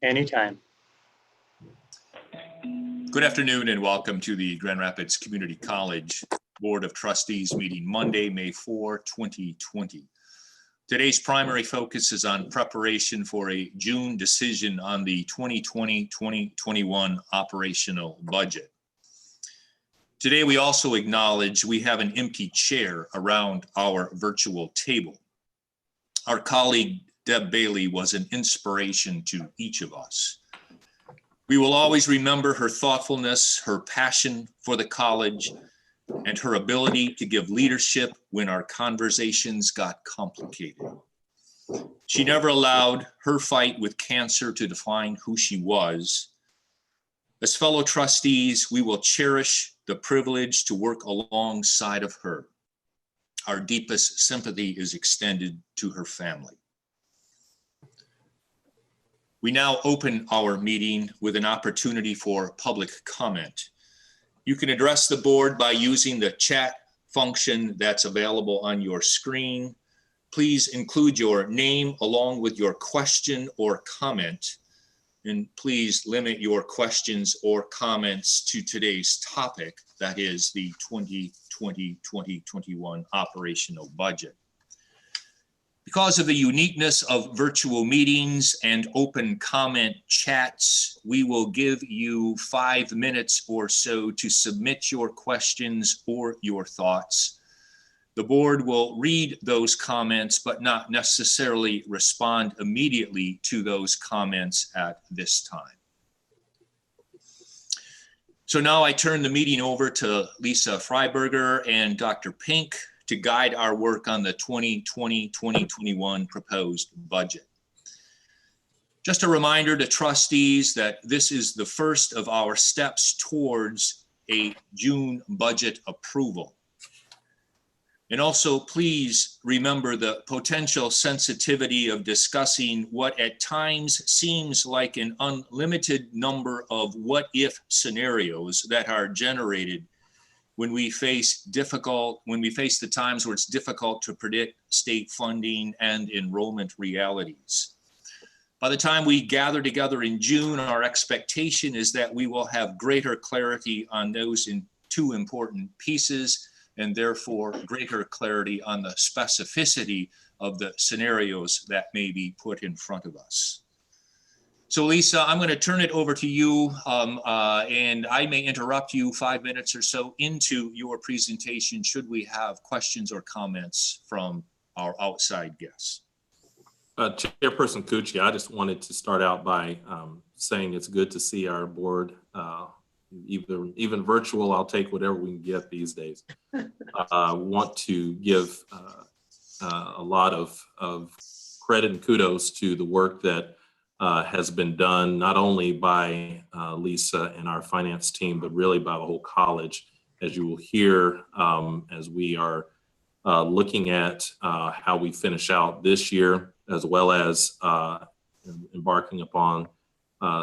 Anytime. Good afternoon and welcome to the Grand Rapids Community College Board of Trustees meeting Monday, May 4, 2020. Today's primary focus is on preparation for a June decision on the 2020-2021 operational budget. Today, we also acknowledge we have an empty chair around our virtual table. Our colleague, Deb Bailey, was an inspiration to each of us. We will always remember her thoughtfulness, her passion for the college, and her ability to give leadership when our conversations got complicated. She never allowed her fight with cancer to define who she was. As fellow trustees, we will cherish the privilege to work alongside of her. Our deepest sympathy is extended to her family. We now open our meeting with an opportunity for public comment. You can address the board by using the chat function that's available on your screen. Please include your name along with your question or comment. And please limit your questions or comments to today's topic, that is the 2020-2021 operational budget. Because of the uniqueness of virtual meetings and open comment chats, we will give you 5 minutes or so to submit your questions or your thoughts. The board will read those comments, but not necessarily respond immediately to those comments at this time. So now I turn the meeting over to Lisa Freiberger and Dr. Pink to guide our work on the 2020-2021 proposed budget. Just a reminder to trustees that this is the first of our steps towards a June budget approval. And also, please remember the potential sensitivity of discussing what at times seems like an unlimited number of what-if scenarios that are generated when we face the times where it's difficult to predict state funding and enrollment realities. By the time we gather together in June, our expectation is that we will have greater clarity on those two important pieces, and therefore greater clarity on the specificity of the scenarios that may be put in front of us. So Lisa, I'm going to turn it over to you, and I may interrupt you 5 minutes or so into your presentation should we have questions or comments from our outside guests. Chairperson Cucci, I just wanted to start out by saying it's good to see our board, even virtual. I'll take whatever we can get these days. Want to give a lot of credit and kudos to the work that has been done, not only by Lisa and our finance team, but really by the whole college, as you will hear as we are looking at how we finish out this year, as well as embarking upon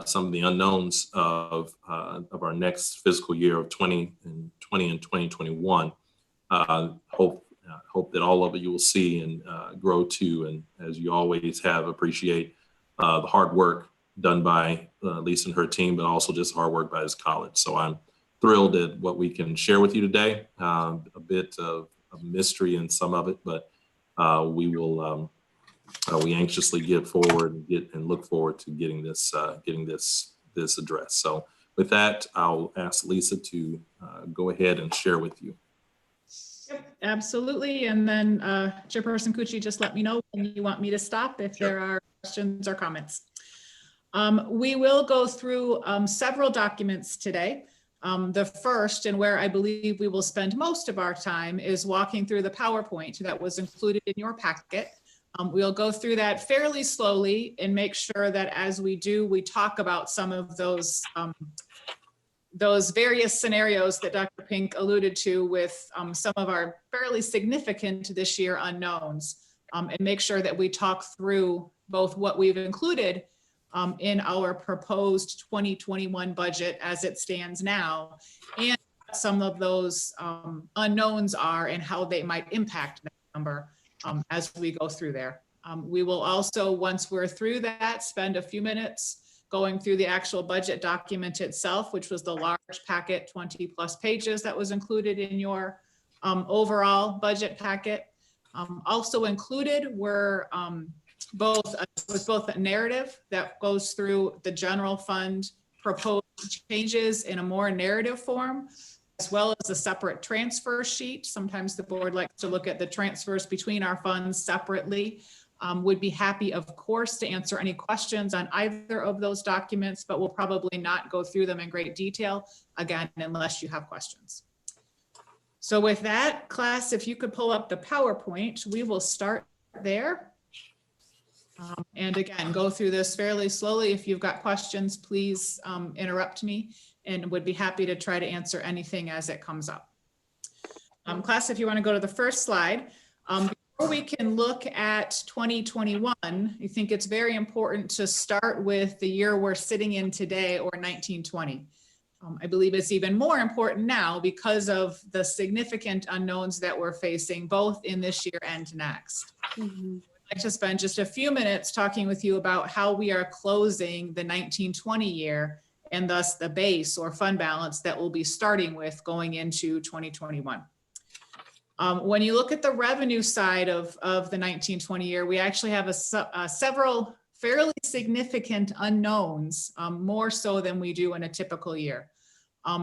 some of the unknowns of our next fiscal year of 2020 and 2021. Hope that all of you will see and grow to, and as you always have, appreciate the hard work done by Lisa and her team, but also just hard work by this college. So I'm thrilled at what we can share with you today. A bit of mystery in some of it, but we anxiously get forward and look forward to getting this addressed. So with that, I'll ask Lisa to go ahead and share with you. Yep, absolutely. And then Chairperson Cucci, just let me know when you want me to stop if Sure. there are questions or comments. We will go through several documents today. The first, and where I believe we will spend most of our time, is walking through the PowerPoint that was included in your packet. We'll go through that fairly slowly and make sure that as we do, we talk about some of those various scenarios that Dr. Pink alluded to with some of our fairly significant this year unknowns, and make sure that we talk through both what we've included in our proposed 2021 budget as it stands now, and some of those unknowns are and how they might impact that number as we go through there. We will also, once we're through that, spend a few minutes going through the actual budget document itself, which was the large packet, 20+ pages that was included in your overall budget packet. Also included were both a narrative that goes through the general fund proposed changes in a more narrative form, as well as a separate transfer sheet. Sometimes the board likes to look at the transfers between our funds separately. Would be happy, of course, to answer any questions on either of those documents, but we'll probably not go through them in great detail, again, unless you have questions. So with that, class, if you could pull up the PowerPoint, we will start there. And again, go through this fairly slowly. If you've got questions, please interrupt me, and would be happy to try to answer anything as it comes up. Class, if you want to go to the first slide. Before we can look at 2021, I think it's very important to start with the year we're sitting in today, or 1920. I believe it's even more important now because of the significant unknowns that we're facing both in this year and next. I'd like to spend just a few minutes talking with you about how we are closing the 1920 year, and thus the base or fund balance that we'll be starting with going into 2021. When you look at the revenue side of the 1920 year, we actually have several fairly significant unknowns, more so than we do in a typical year.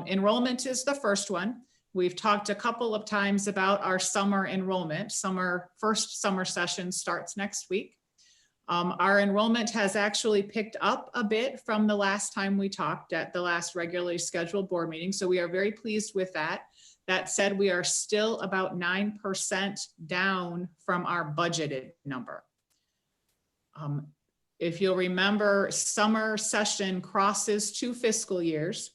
Enrollment is the first one. We've talked a couple of times about our summer enrollment. First summer session starts next week. Our enrollment has actually picked up a bit from the last time we talked at the last regularly scheduled board meeting, so we are very pleased with that. That said, we are still about 9% down from our budgeted number. If you'll remember, summer session crosses 2 fiscal years.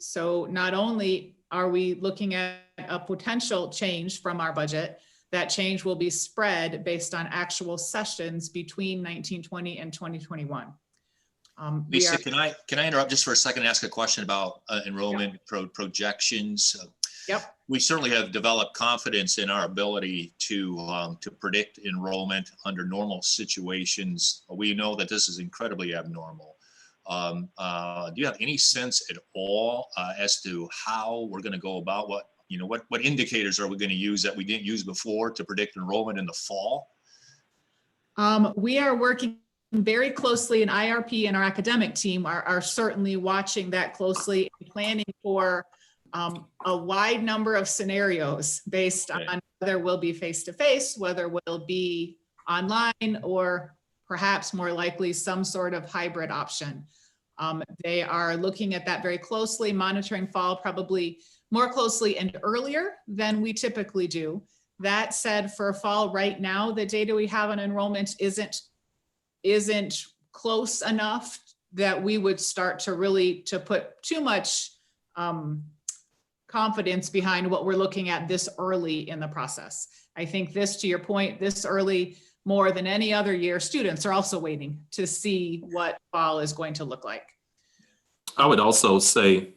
So not only are we looking at a potential change from our budget, that change will be spread based on actual sessions between 1920 and 2021. Lisa, can I interrupt just for a second and ask a question about enrollment projections? Yep. We certainly have developed confidence in our ability to predict enrollment under normal situations. We know that this is incredibly abnormal. Do you have any sense at all as to how we're going to go about what indicators are we going to use that we didn't use before to predict enrollment in the fall? We are working very closely, and IRP and our academic team are certainly watching that closely and planning for a wide number of scenarios based on whether we'll be face-to-face, whether we'll be online, or perhaps more likely some sort of hybrid option. They are looking at that very closely, monitoring fall probably more closely and earlier than we typically do. That said, for fall right now, the data we have on enrollment isn't close enough that we would start to put too much confidence behind what we're looking at this early in the process. I think this, to your point, this early, more than any other year, students are also waiting to see what fall is going to look like. I would also say,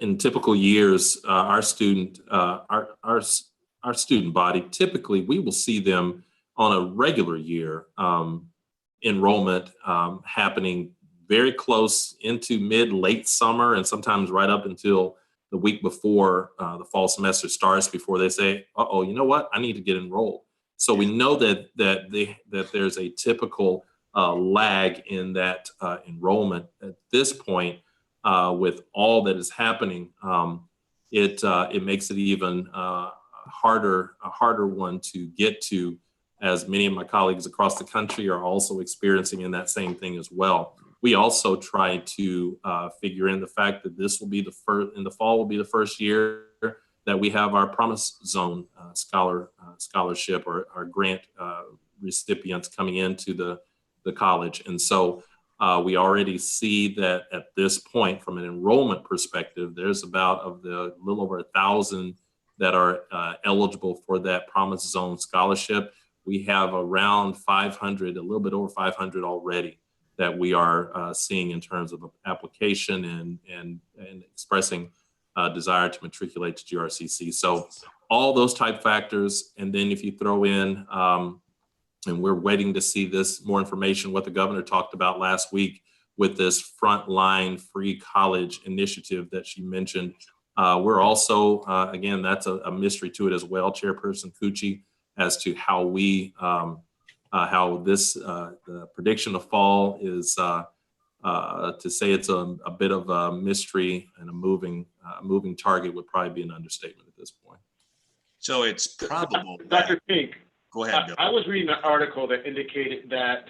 in typical years, our student body, typically we will see them on a regular year enrollment happening very close into late summer, and sometimes right up until the week before the fall semester starts, before they say, "Uh-oh, you know what? I need to get enrolled." So we know that there's a typical lag in that enrollment. At this point, with all that is happening, it makes it even a harder one to get to, as many of my colleagues across the country are also experiencing in that same thing as well. We also try to figure in the fact that this will be in the fall will be the first year that we have our Promise Zone scholarship or our grant recipients coming into the college. And so we already see that at this point, from an enrollment perspective, there's about a little over 1,000 that are eligible for that Promise Zone scholarship. We have around 500, a little bit over 500 already that we are seeing in terms of application and expressing desire to matriculate to GRCC. So all those type factors, and then if you throw in, and we're waiting to see this more information, what the governor talked about last week with this frontline free college initiative that she mentioned. We're also, again, that's a mystery to it as well, Chairperson Cucci, as to how we, how this, the prediction of fall is, to say it's a bit of a mystery and a moving target would probably be an understatement at this point. So it's probable. Dr. Pink, Go ahead, Bill. I was reading an article that indicated that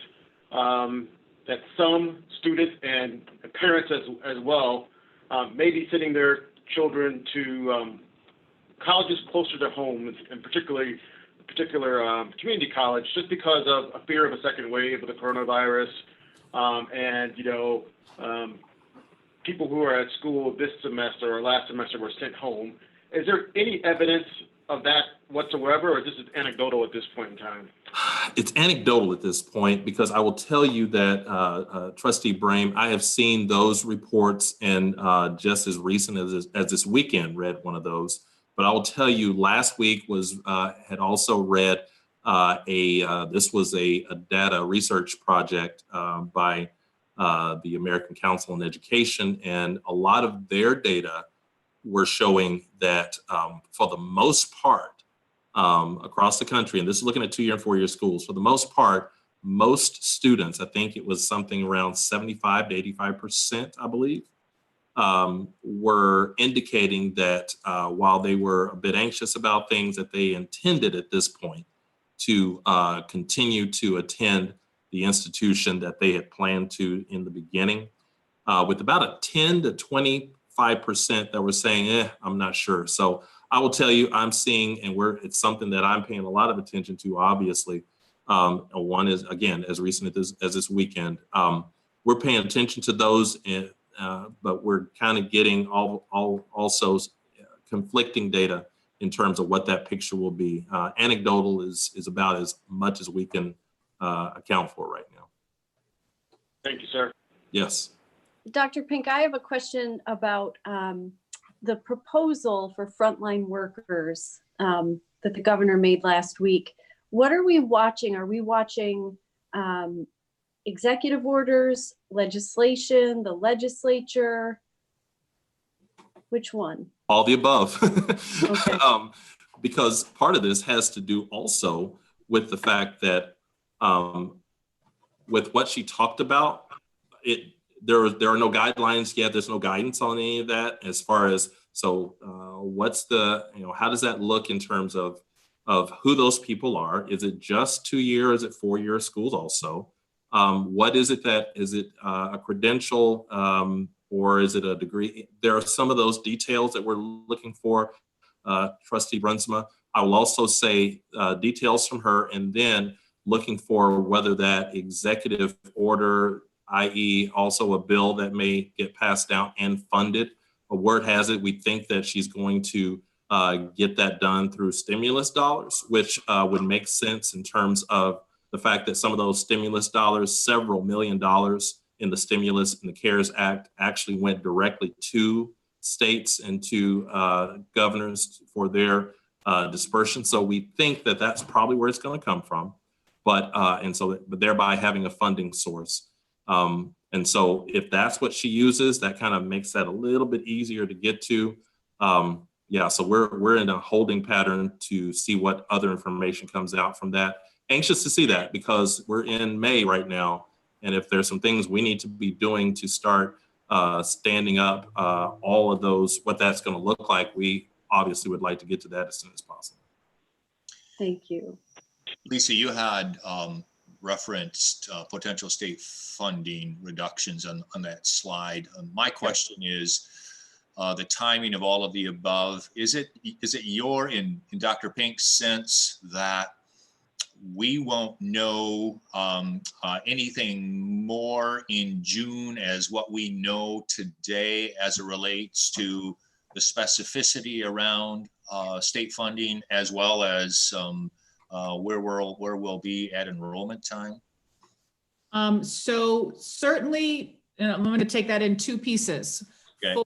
that some students and parents as well may be sending their children to colleges closer to home, and particular community college, just because of a fear of a second wave of the coronavirus, and people who are at school this semester or last semester were sent home. Is there any evidence of that whatsoever, or is this anecdotal at this point in time? It's anecdotal at this point, because I will tell you that, Trustee Brame, I have seen those reports, and just as recent as this weekend read one of those. But I will tell you, last week had also read this was a data research project by the American Council on Education, and a lot of their data were showing that for the most part, across the country, and this is looking at 2-year and 4-year schools, for the most part, most students, I think it was something around 75 to 85%, I believe, were indicating that while they were a bit anxious about things, that they intended at this point to continue to attend the institution that they had planned to in the beginning, with about a 10 to 25% that were saying, I'm not sure. So I will tell you, I'm seeing, and it's something that I'm paying a lot of attention to, obviously. One is, again, as recent as this weekend, we're paying attention to those, but we're kind of getting also conflicting data in terms of what that picture will be. Anecdotal is about as much as we can account for right now. Thank you, sir. Yes. Dr. Pink, I have a question about the proposal for frontline workers that the governor made last week. What are we watching? Are we watching executive orders, legislation, the legislature? Which one? All the above. Okay. Because part of this has to do also with the fact that with what she talked about, there are no guidelines yet. There's no guidance on any of that as far as, what's the, how does that look in terms of who those people are? Is it just 2-year? Is it 4-year schools also? What is it is it a credential or is it a degree? There are some of those details that we're looking for, Trustee Brunsma. I will also say details from her, and then looking for whether that executive order, i.e. also a bill that may get passed down and funded. A word has it, we think that she's going to get that done through stimulus dollars, which would make sense in terms of the fact that some of those stimulus dollars, several $1 million in the stimulus and the CARES Act, actually went directly to states and to governors for their dispersion. So we think that that's probably where it's going to come from, but thereby having a funding source. And so if that's what she uses, that kind of makes that a little bit easier to get to. So we're in a holding pattern to see what other information comes out from that. Anxious to see that, because we're in May right now. And if there's some things we need to be doing to start standing up all of those, what that's going to look like, we obviously would like to get to that as soon as possible. Thank you. Lisa, you had referenced potential state funding reductions on that slide. My question is the timing of all of the above. Is it your, in Dr. Pink's sense, that we won't know anything more in June as what we know today as it relates to the specificity around state funding, as well as where we'll be at enrollment time? So certainly, and I'm going to take that in two pieces. Okay.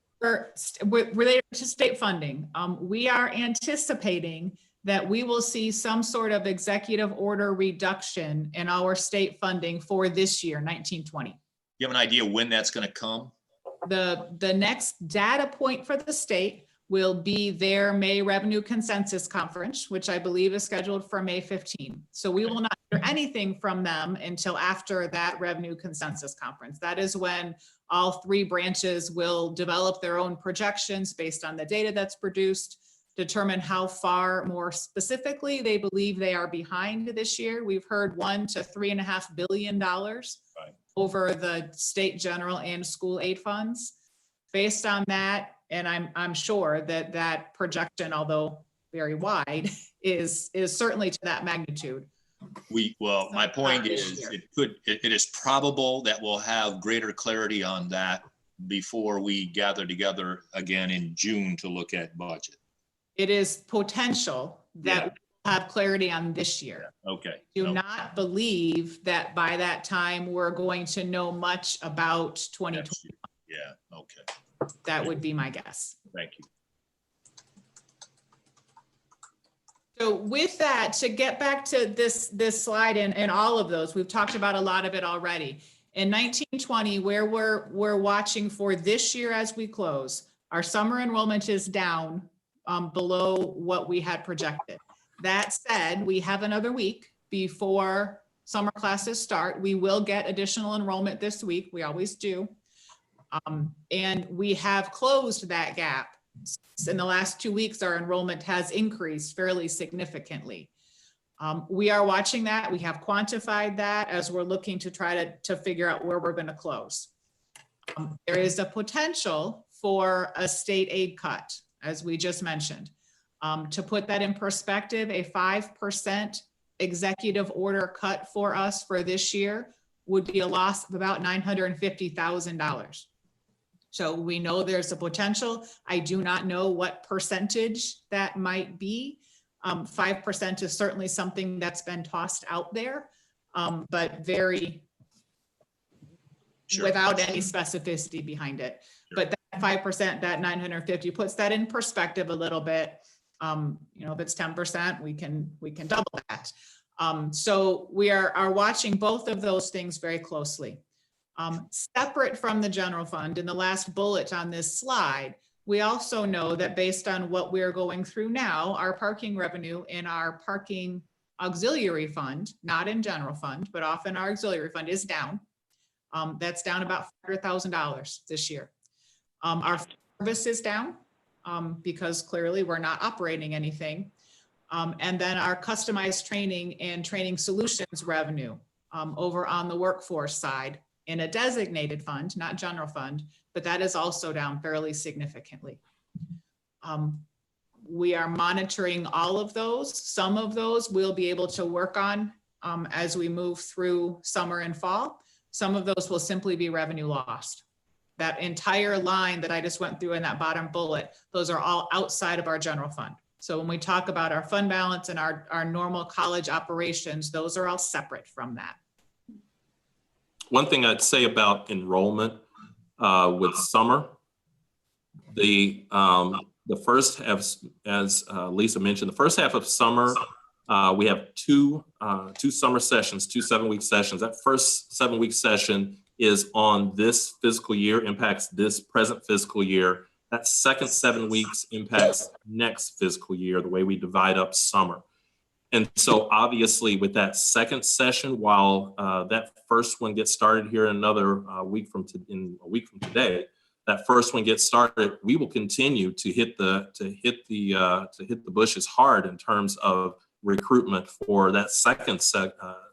Related to state funding, we are anticipating that we will see some sort of executive order reduction in our state funding for this year, 1920. You have an idea when that's going to come? The next data point for the state will be their May Revenue Consensus Conference, which I believe is scheduled for May 15. So we will not hear anything from them until after that Revenue Consensus Conference. That is when all three branches will develop their own projections based on the data that's produced, determine how far more specifically they believe they are behind this year. We've heard $1 to $3.5 billion over the state general and school aid funds. Based on that, and I'm sure that that projection, although very wide, is certainly to that magnitude. My point is, it is probable that we'll have greater clarity on that before we gather together again in June to look at budget. It is potential that we'll have clarity on this year. Okay. Do not believe that by that time we're going to know much about 2020. Yeah, okay. That would be my guess. Thank you. So with that, to get back to this slide and all of those, we've talked about a lot of it already. In 1920, where we're watching for this year as we close, our summer enrollment is down below what we had projected. That said, we have another week before summer classes start. We will get additional enrollment this week. We always do. And we have closed that gap. In the last 2 weeks, our enrollment has increased fairly significantly. We are watching that. We have quantified that as we're looking to try to figure out where we're going to close. There is a potential for a state aid cut, as we just mentioned. To put that in perspective, a 5% executive order cut for us for this year would be a loss of about $950,000. So we know there's a potential. I do not know what percentage that might be. 5% is certainly something that's been tossed out there, but very without any specificity behind it. But that 5%, that 950 puts that in perspective a little bit. If it's 10%, we can double that. So we are watching both of those things very closely. Separate from the general fund, in the last bullet on this slide, we also know that based on what we're going through now, our parking revenue in our parking auxiliary fund, not in general fund, but often our auxiliary fund is down. That's down about $100,000 this year. Our service is down because clearly we're not operating anything. And then our customized training and training solutions revenue over on the workforce side in a designated fund, not general fund, but that is also down fairly significantly. We are monitoring all of those. Some of those we'll be able to work on as we move through summer and fall. Some of those will simply be revenue lost. That entire line that I just went through in that bottom bullet, those are all outside of our general fund. So when we talk about our fund balance and our normal college operations, those are all separate from that. One thing I'd say about enrollment with summer, the first half, as Lisa mentioned, the first half of summer, we have two summer sessions, 2 7-week sessions. That first 7-week session is on this fiscal year, impacts this present fiscal year. That second 7 weeks impacts next fiscal year, the way we divide up summer. And so obviously with that second session, while that first one gets started here in another week from today, that first one gets started, we will continue to hit the bushes hard in terms of recruitment for that second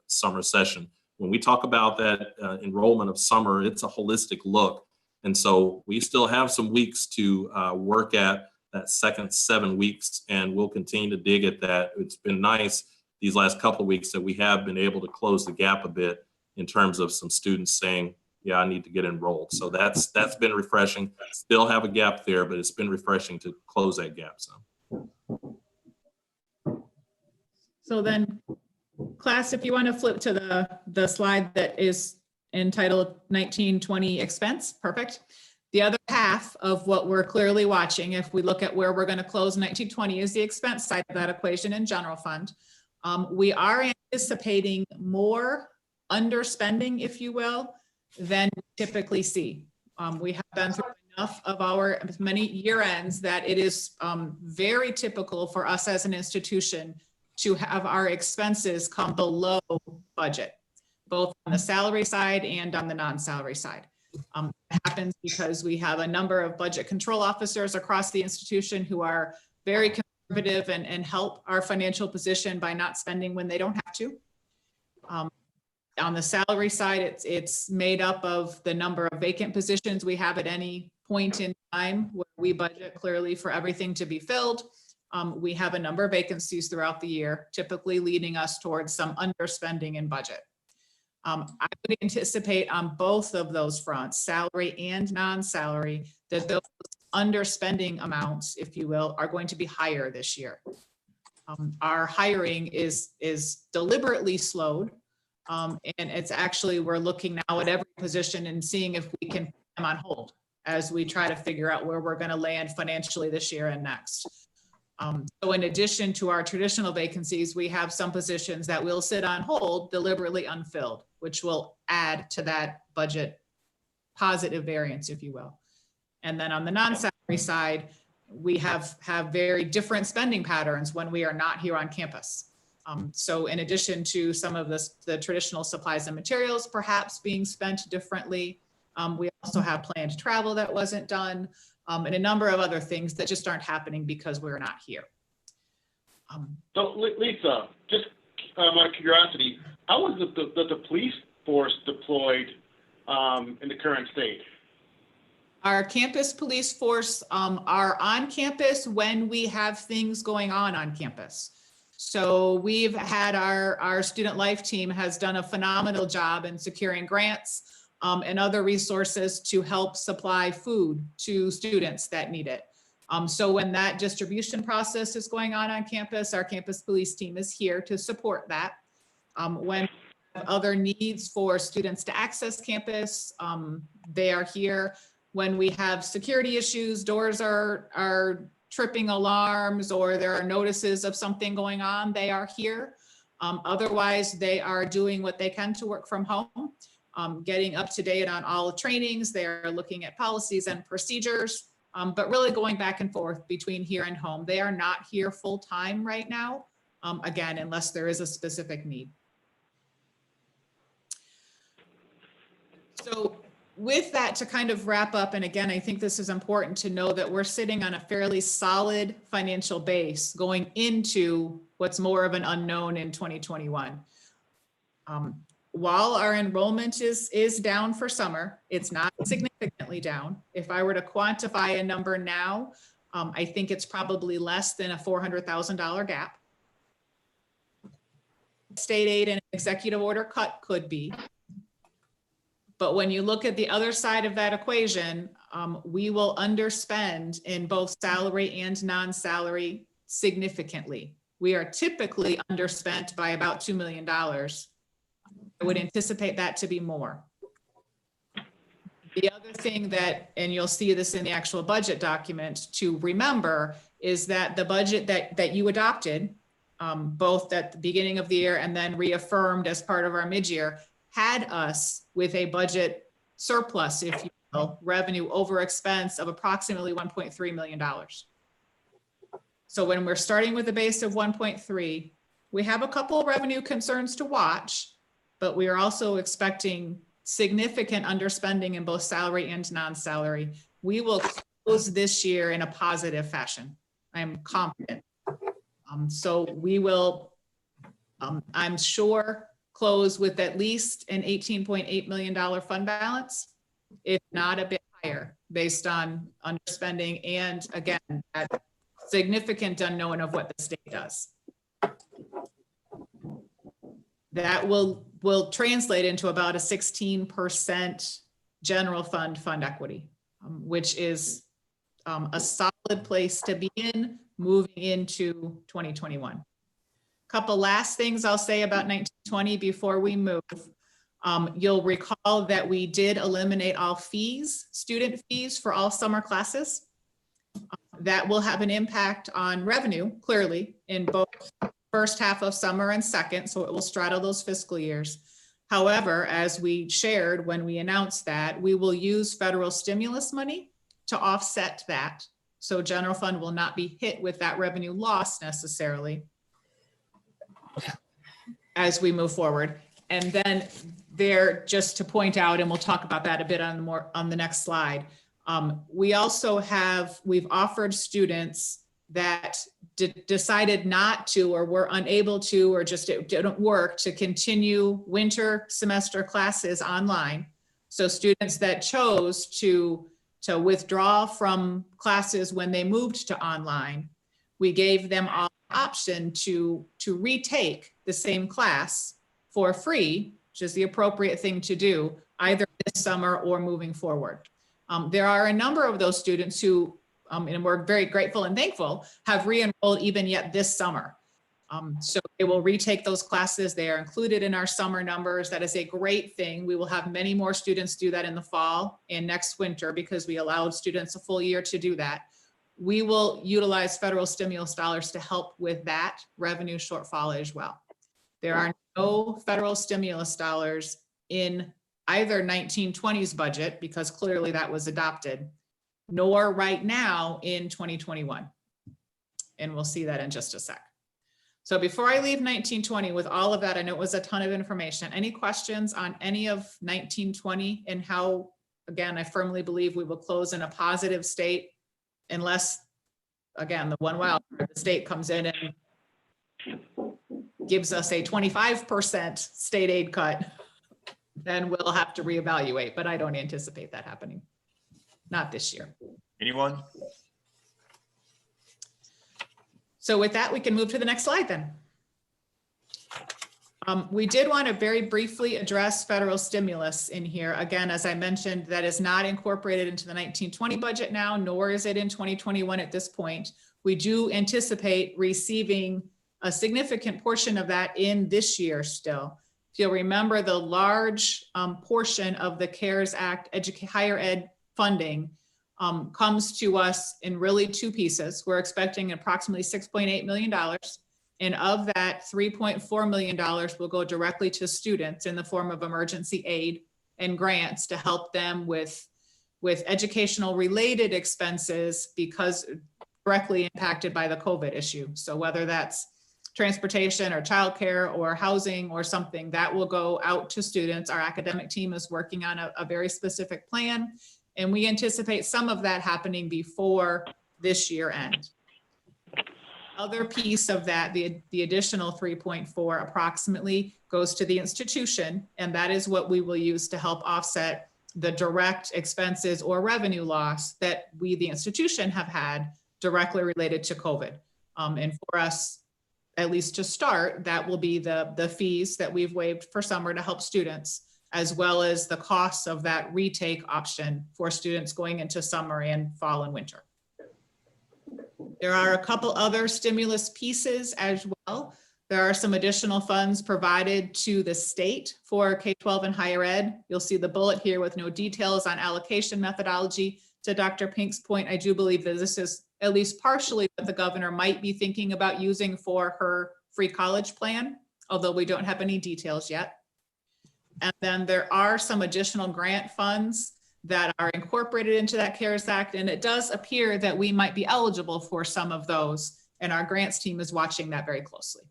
summer session. When we talk about that enrollment of summer, it's a holistic look. And so we still have some weeks to work at that second 7 weeks, and we'll continue to dig at that. It's been nice these last couple of weeks that we have been able to close the gap a bit in terms of some students saying, yeah, I need to get enrolled. So that's been refreshing. Still have a gap there, but it's been refreshing to close that gap. So then, class, if you want to flip to the slide that is entitled 1920 expense, perfect. The other half of what we're clearly watching, if we look at where we're going to close 1920, is the expense side of that equation in general fund. We are anticipating more underspending, if you will, than we typically see. We have been through enough of our many year ends that it is very typical for us as an institution to have our expenses come below budget, both on the salary side and on the non-salary side. It happens because we have a number of budget control officers across the institution who are very conservative and help our financial position by not spending when they don't have to. On the salary side, it's made up of the number of vacant positions we have at any point in time where we budget clearly for everything to be filled. We have a number of vacancies throughout the year, typically leading us towards some underspending in budget. I would anticipate on both of those fronts, salary and non-salary, that those underspending amounts, if you will, are going to be higher this year. Our hiring is deliberately slowed. And it's actually, we're looking now at every position and seeing if we can put them on hold as we try to figure out where we're going to land financially this year and next. So in addition to our traditional vacancies, we have some positions that will sit on hold, deliberately unfilled, which will add to that budget positive variance, if you will. And then on the non-salary side, we have very different spending patterns when we are not here on campus. So in addition to some of the traditional supplies and materials perhaps being spent differently, we also have planned travel that wasn't done, and a number of other things that just aren't happening because we're not here. So Lisa, just my curiosity, how was the police force deployed in the current state? Our campus police force are on campus when we have things going on campus. So we've had our student life team has done a phenomenal job in securing grants and other resources to help supply food to students that need it. So when that distribution process is going on campus, our campus police team is here to support that. When other needs for students to access campus, they are here. When we have security issues, doors are tripping alarms, or there are notices of something going on, they are here. Otherwise, they are doing what they can to work from home, getting up to date on all trainings. They are looking at policies and procedures, but really going back and forth between here and home. They are not here full time right now, again, unless there is a specific need. So with that, to kind of wrap up, and again, I think this is important to know that we're sitting on a fairly solid financial base going into what's more of an unknown in 2021. While our enrollment is down for summer, it's not significantly down. If I were to quantify a number now, I think it's probably less than a $400,000 gap. State aid and executive order cut could be. But when you look at the other side of that equation, we will underspend in both salary and non-salary significantly. We are typically underspent by about $2 million. I would anticipate that to be more. The other thing that, and you'll see this in the actual budget document to remember, is that the budget that you adopted, both at the beginning of the year and then reaffirmed as part of our mid-year, had us with a budget surplus, if you will, revenue over expense of approximately $1.3 million. So when we're starting with a base of 1.3, we have a couple of revenue concerns to watch, but we are also expecting significant underspending in both salary and non-salary. We will close this year in a positive fashion. I am confident. So we will, I'm sure, close with at least an $18.8 million fund balance, if not a bit higher, based on underspending and, again, that significant unknown of what the state does. That will translate into about a 16% general fund equity, which is a solid place to be in moving into 2021. Couple last things I'll say about 1920 before we move. You'll recall that we did eliminate all fees, student fees for all summer classes. That will have an impact on revenue, clearly, in both first half of summer and second, so it will straddle those fiscal years. However, as we shared when we announced that, we will use federal stimulus money to offset that. So general fund will not be hit with that revenue loss necessarily as we move forward. And then there, just to point out, and we'll talk about that a bit on the next slide. We also we've offered students that decided not to, or were unable to, or just it didn't work to continue winter semester classes online. So students that chose to withdraw from classes when they moved to online, we gave them all option to retake the same class for free, which is the appropriate thing to do, either this summer or moving forward. There are a number of those students who, and we're very grateful and thankful, have re-enrolled even yet this summer. So they will retake those classes. They are included in our summer numbers. That is a great thing. We will have many more students do that in the fall and next winter because we allowed students a full year to do that. We will utilize federal stimulus dollars to help with that revenue shortfall as well. There are no federal stimulus dollars in either 1920's budget, because clearly that was adopted, nor right now in 2021. And we'll see that in just a sec. So before I leave 1920 with all of that, I know it was a ton of information. Any questions on any of 1920 and how, again, I firmly believe we will close in a positive state unless, again, the one wild card, the state comes in and gives us a 25% state aid cut, then we'll have to reevaluate, but I don't anticipate that happening. Not this year. Anyone? So with that, we can move to the next slide then. We did want to very briefly address federal stimulus in here. Again, as I mentioned, that is not incorporated into the 1920 budget now, nor is it in 2021 at this point. We do anticipate receiving a significant portion of that in this year still. If you'll remember, the large portion of the CARES Act higher ed funding comes to us in really two pieces. We're expecting approximately $6.8 million. And of that, $3.4 million will go directly to students in the form of emergency aid and grants to help them with educational related expenses because directly impacted by the COVID issue. So whether that's transportation or childcare or housing or something, that will go out to students. Our academic team is working on a very specific plan, and we anticipate some of that happening before this year end. Other piece of that, the additional 3.4 approximately goes to the institution, and that is what we will use to help offset the direct expenses or revenue loss that we, the institution, have had directly related to COVID. And for us, at least to start, that will be the fees that we've waived for summer to help students, as well as the costs of that retake option for students going into summer and fall and winter. There are a couple other stimulus pieces as well. There are some additional funds provided to the state for K-12 and higher ed. You'll see the bullet here with no details on allocation methodology. To Dr. Pink's point, I do believe that this is at least partially what the governor might be thinking about using for her free college plan, although we don't have any details yet. And then there are some additional grant funds that are incorporated into that CARES Act, and it does appear that we might be eligible for some of those, and our grants team is watching that very closely.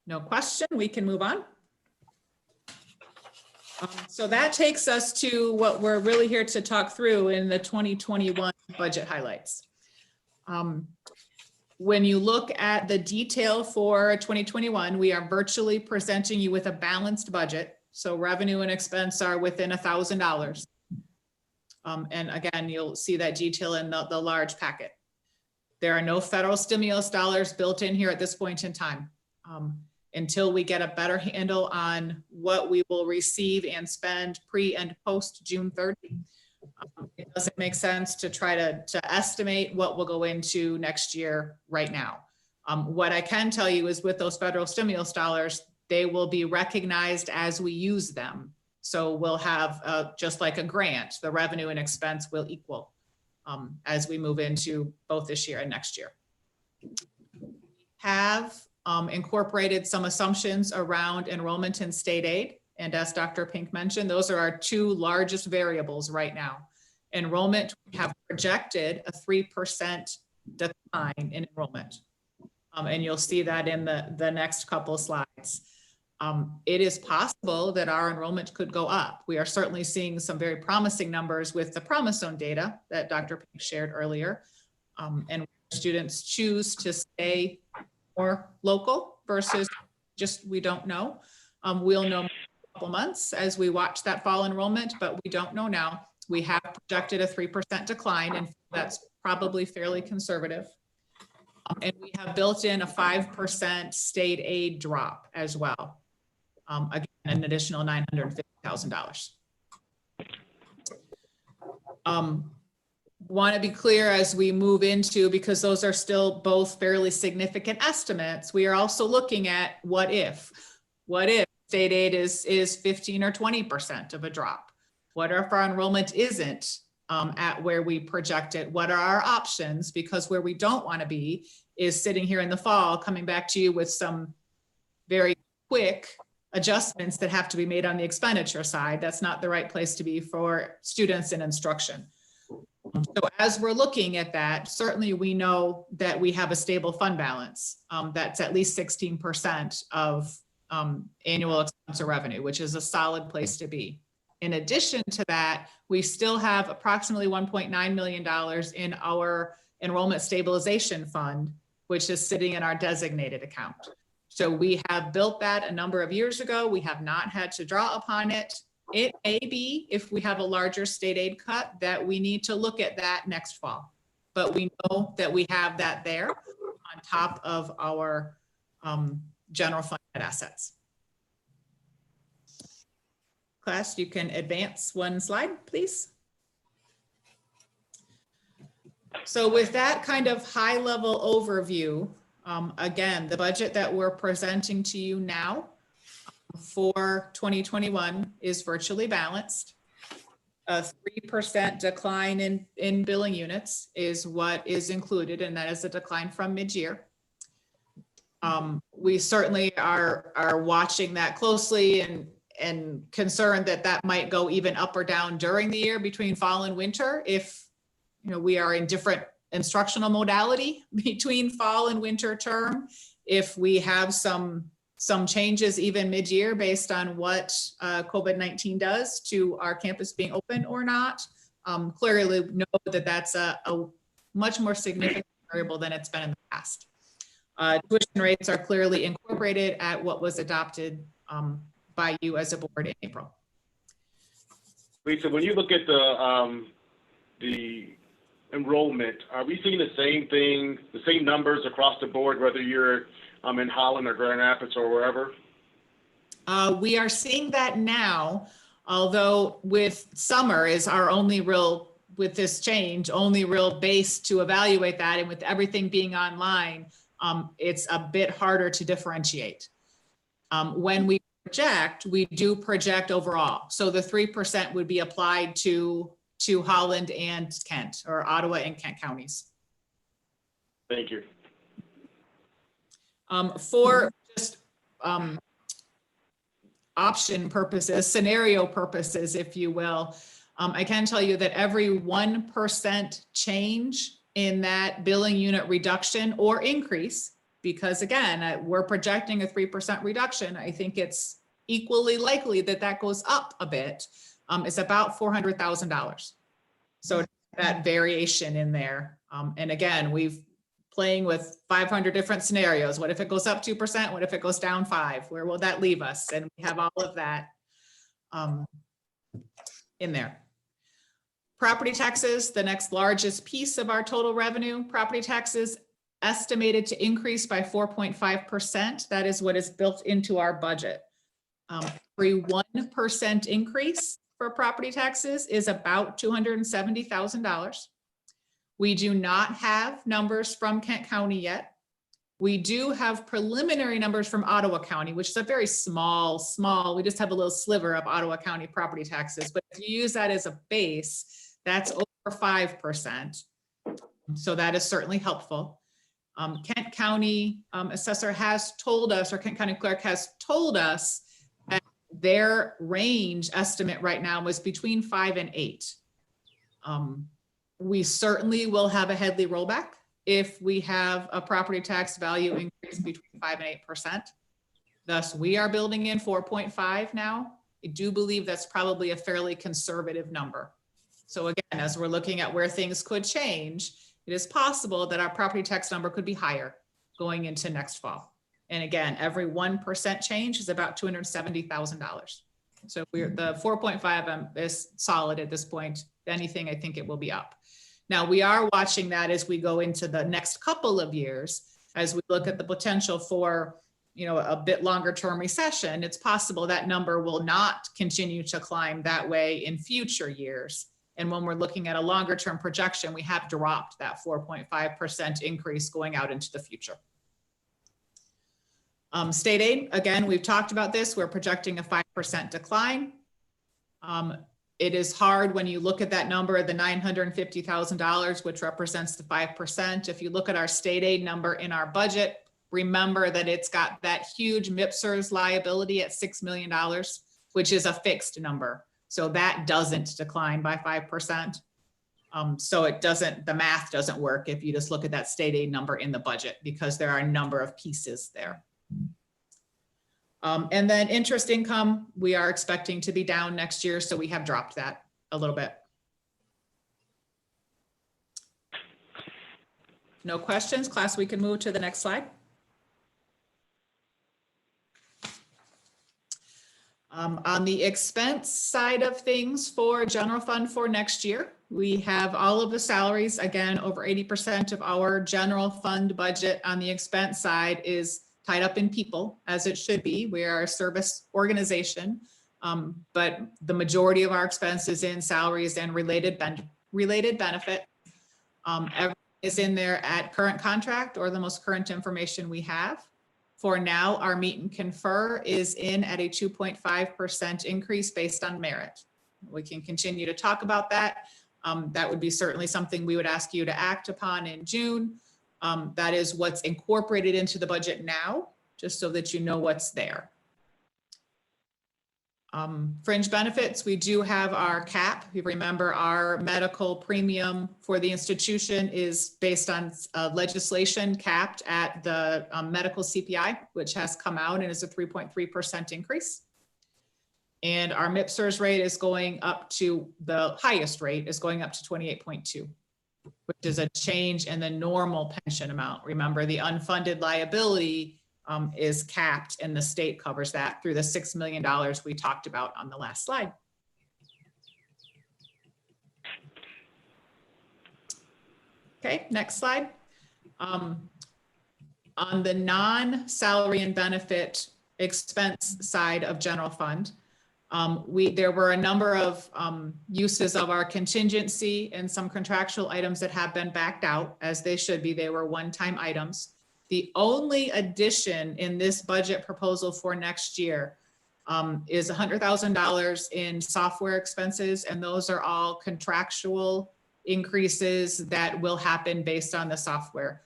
No question, we can move on. So that takes us to what we're really here to talk through in the 2021 budget highlights. When you look at the detail for 2021, we are virtually presenting you with a balanced budget. So revenue and expense are within $1,000. And again, you'll see that detail in the large packet. There are no federal stimulus dollars built in here at this point in time. Until we get a better handle on what we will receive and spend pre and post June 30. It doesn't make sense to try to estimate what will go into next year right now. What I can tell you is with those federal stimulus dollars, they will be recognized as we use them. So we'll have, just like a grant, the revenue and expense will equal as we move into both this year and next year. Have incorporated some assumptions around enrollment in state aid. And as Dr. Pink mentioned, those are our two largest variables right now. Enrollment, we have projected a 3% decline in enrollment. And you'll see that in the next couple of slides. It is possible that our enrollment could go up. We are certainly seeing some very promising numbers with the Promise Zone data that Dr. Pink shared earlier. And students choose to stay more local versus just, we don't know. We'll know in a couple months as we watch that fall enrollment, but we don't know now. We have projected a 3% decline, and that's probably fairly conservative. And we have built in a 5% state aid drop as well. Again, an additional $950,000. Want to be clear as we move into, because those are still both fairly significant estimates, we are also looking at what if state aid is 15 or 20% of a drop? What if our enrollment isn't at where we project it? What are our options? Because where we don't want to be is sitting here in the fall, coming back to you with some very quick adjustments that have to be made on the expenditure side. That's not the right place to be for students in instruction. So as we're looking at that, certainly we know that we have a stable fund balance that's at least 16% of annual expense or revenue, which is a solid place to be. In addition to that, we still have approximately $1.9 million in our enrollment stabilization fund, which is sitting in our designated account. So we have built that a number of years ago. We have not had to draw upon it. It may be, if we have a larger state aid cut, that we need to look at that next fall. But we know that we have that there on top of our general fund assets. Class, you can advance one slide, please. So with that kind of high level overview, again, the budget that we're presenting to you now for 2021 is virtually balanced. A 3% decline in billing units is what is included, and that is a decline from mid-year. We certainly are watching that closely and concerned that that might go even up or down during the year between fall and winter if we are in different instructional modality between fall and winter term. If we have some changes even mid-year based on what COVID-19 does to our campus being open or not, clearly know that that's a much more significant variable than it's been in the past. Tuition rates are clearly incorporated at what was adopted by you as a board in April. Lisa, when you look at the enrollment, are we seeing the same thing, the same numbers across the board, whether you're in Holland or Grand Rapids or wherever? We are seeing that now, although with summer is our only real, with this change, only real base to evaluate that, and with everything being online, it's a bit harder to differentiate. When we project, we do project overall. So the 3% would be applied to Holland and Kent, or Ottawa and Kent counties. Thank you. For just option purposes, scenario purposes, if you will, I can tell you that every 1% change in that billing unit reduction or increase, because again, we're projecting a 3% reduction, I think it's equally likely that that goes up a bit, is about $400,000. So that variation in there. And again, we've playing with 500 different scenarios. What if it goes up 2%? What if it goes down 5%? Where will that leave us? And we have all of that in there. Property taxes, the next largest piece of our total revenue. Property taxes estimated to increase by 4.5%. That is what is built into our budget. Every 1% increase for property taxes is about $270,000. We do not have numbers from Kent County yet. We do have preliminary numbers from Ottawa County, which is a very small, we just have a little sliver of Ottawa County property taxes. But if you use that as a base, that's over 5%. So that is certainly helpful. Kent County assessor has told us, or Kent County clerk has told us that their range estimate right now was between 5 and 8. We certainly will have a Headley rollback if we have a property tax value increase between 5 and 8%. Thus, we are building in 4.5 now. I do believe that's probably a fairly conservative number. So again, as we're looking at where things could change, it is possible that our property tax number could be higher going into next fall. And again, every 1% change is about $270,000. So the 4.5 is solid at this point. If anything, I think it will be up. Now we are watching that as we go into the next couple of years, as we look at the potential for, you know, a bit longer term recession. It's possible that number will not continue to climb that way in future years. And when we're looking at a longer term projection, we have dropped that 4.5% increase going out into the future. State aid, again, we've talked about this. We're projecting a 5% decline. It is hard when you look at that number, the $950,000, which represents the 5%. If you look at our state aid number in our budget, remember that it's got that huge MIPSERS liability at $6 million, which is a fixed number. So that doesn't decline by 5%. So it doesn't, the math doesn't work if you just look at that state aid number in the budget, because there are a number of pieces there. And then interest income, we are expecting to be down next year. So we have dropped that a little bit. No questions, class, we can move to the next slide. On the expense side of things for general fund for next year, we have all of the salaries. Again, over 80% of our general fund budget on the expense side is tied up in people, as it should be. We are a service organization, but the majority of our expenses in salaries and related benefit. Everything is in there at current contract or the most current information we have. For now, our meet and confer is in at a 2.5% increase based on merit. We can continue to talk about that. That would be certainly something we would ask you to act upon in June. That is what's incorporated into the budget now, just so that you know what's there. Fringe benefits, we do have our cap. You remember our medical premium for the institution is based on legislation capped at the medical CPI, which has come out and is a 3.3% increase. And our MIPSERS rate is going up to, the highest rate is going up to 28.2, which is a change in the normal pension amount. Remember, the unfunded liability is capped, and the state covers that through the $6 million we talked about on the last slide. Okay, next slide. On the non-salary and benefit expense side of general fund, there were a number of uses of our contingency and some contractual items that have been backed out, as they should be. They were one-time items. The only addition in this budget proposal for next year is $100,000 in software expenses, and those are all contractual increases that will happen based on the software.